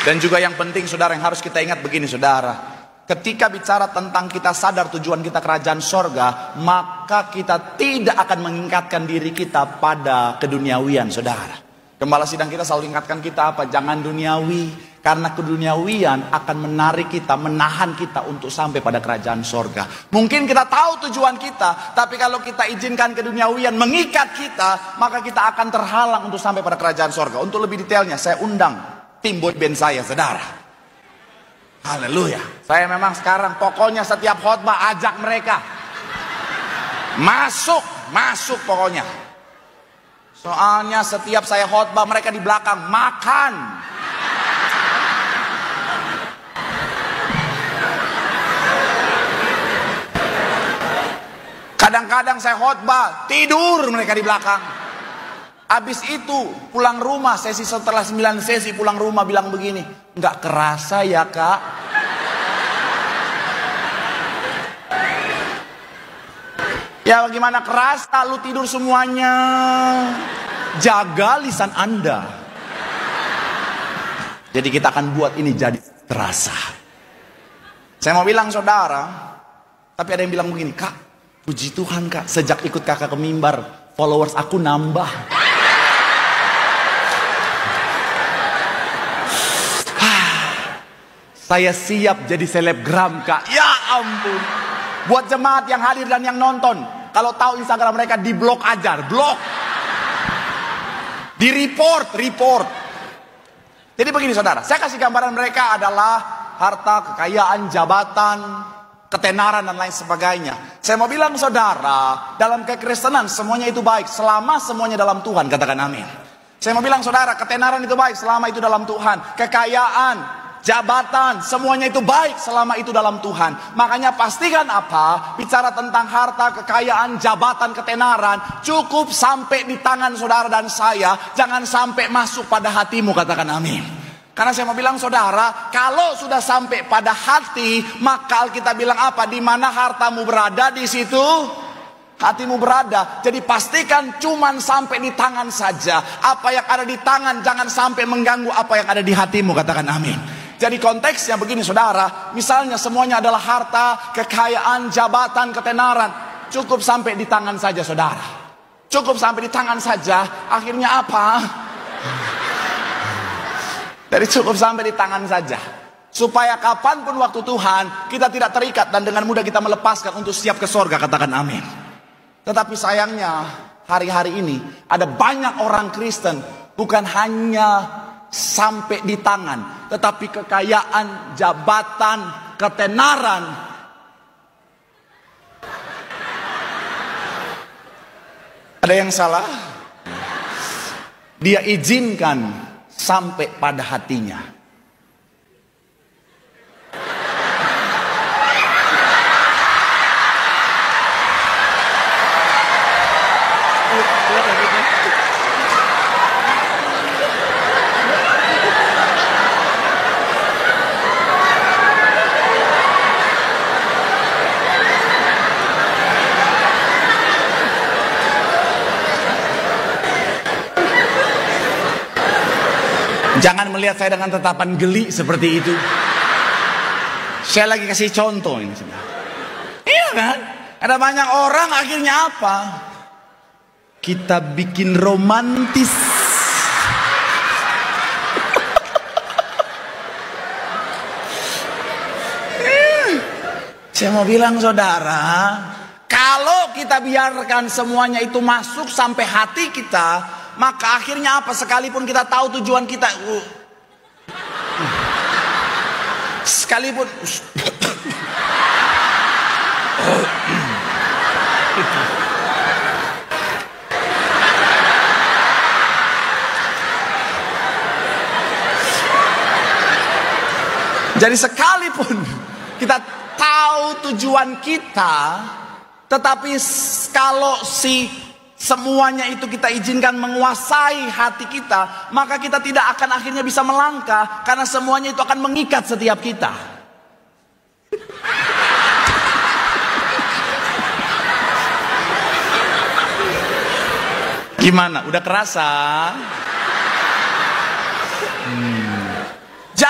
Dan juga yang penting saudara, yang harus kita ingat begini saudara. Ketika bicara tentang kita sadar tujuan kita kerajaan sorga, maka kita tidak akan mengingatkan diri kita pada keduniawian saudara. Gembala sidang kita selalu ingatkan kita apa? Jangan duniawi. Karena keduniawian akan menarik kita, menahan kita untuk sampai pada kerajaan sorga. Mungkin kita tahu tujuan kita, tapi kalau kita izinkan keduniawian mengikat kita, maka kita akan terhalang untuk sampai pada kerajaan sorga. Untuk lebih detailnya, saya undang tim boyband saya, saudara. Haleluya. Saya memang sekarang pokoknya setiap khotbah ajak mereka masuk pokoknya. Soalnya setiap saya khotbah mereka di belakang makan. Kadang-kadang saya khotbah tidur mereka di belakang. Habis itu pulang rumah, sesi setelah 9 sesi pulang rumah bilang begini, nggak kerasa ya kak? Ya bagaimana kerasa, lu tidur semuanya. Jaga lisan Anda. Jadi kita akan buat ini jadi terasa. Saya mau bilang saudara, tapi ada yang bilang begini, kak, puji Tuhan kak, sejak ikut kakak ke mimbar, followers aku nambah. Saya siap jadi selebgram kak. Ya ampun. Buat jemaat yang hadir dan yang nonton, kalau tahu Instagram mereka di blok aja, blok. Di report. Jadi begini saudara, saya kasih gambaran mereka adalah harta, kekayaan, jabatan, ketenaran dan lain sebagainya. Saya mau bilang saudara, dalam kekristenan semuanya itu baik selama semuanya dalam Tuhan, katakan amin. Saya mau bilang saudara, ketenaran itu baik selama itu dalam Tuhan. Kekayaan, jabatan, semuanya itu baik selama itu dalam Tuhan. Makanya pastikan apa? Bicara tentang harta, kekayaan, jabatan, ketenaran, cukup sampai di tangan saudara dan saya. Jangan sampai masuk pada hatimu, katakan amin. Karena saya mau bilang saudara, kalau sudah sampai pada hati, maka kita bilang apa? Di mana hartamu berada, di situ hatimu berada. Jadi pastikan cuman sampai di tangan saja. Apa yang ada di tangan jangan sampai mengganggu apa yang ada di hatimu, katakan amin. Jadi konteksnya begini saudara, misalnya semuanya adalah harta, kekayaan, jabatan, ketenaran, cukup sampai di tangan saja saudara. Cukup sampai di tangan saja, akhirnya apa? Dari cukup sampai di tangan saja. Supaya kapanpun waktu Tuhan, kita tidak terikat dan dengan mudah kita melepaskan untuk siap ke sorga, katakan amin. Tetapi sayangnya, hari-hari ini ada banyak orang Kristen, bukan hanya sampai di tangan, tetapi kekayaan, jabatan, ketenaran, ada yang salah. Dia izinkan sampai pada hatinya. Jangan melihat saya dengan tatapan geli seperti itu. Saya lagi kasih contoh ini. Iya kan? Ada banyak orang akhirnya apa? Kita bikin romantis. Saya mau bilang saudara, kalau kita biarkan semuanya itu masuk sampai hati kita, maka akhirnya apa? Sekalipun kita tahu tujuan kita, sekalipun jadi sekalipun kita tahu tujuan kita, tetapi kalau semuanya itu kita izinkan menguasai hati kita, maka kita tidak akan akhirnya bisa melangkah, karena semuanya itu akan mengikat setiap kita. Gimana? Udah kerasa?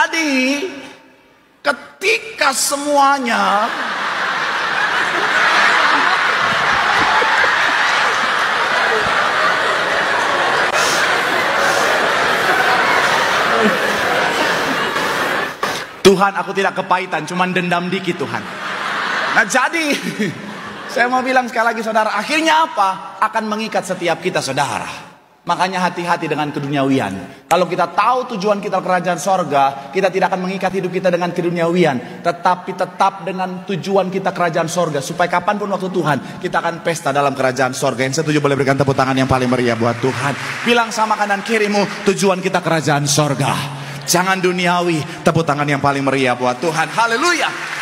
jadi ketika semuanya Tuhan, aku tidak kepahitan, cuman dendam dikit Tuhan. Nah jadi saya mau bilang sekali lagi saudara, akhirnya apa? Akan mengikat setiap kita saudara. Makanya hati-hati dengan keduniawian. Kalau kita tahu tujuan kita kerajaan sorga, kita tidak akan mengikat hidup kita dengan keduniawian. Tetapi tetap dengan tujuan kita kerajaan sorga. Supaya kapanpun waktu Tuhan, kita akan pesta dalam kerajaan sorga. Yang setuju boleh berikan tepuk tangan yang paling meriah buat Tuhan. Bilang sama kanan kirimu, tujuan kita kerajaan sorga. Jangan duniawi. Tepuk tangan yang paling meriah buat Tuhan. Haleluya.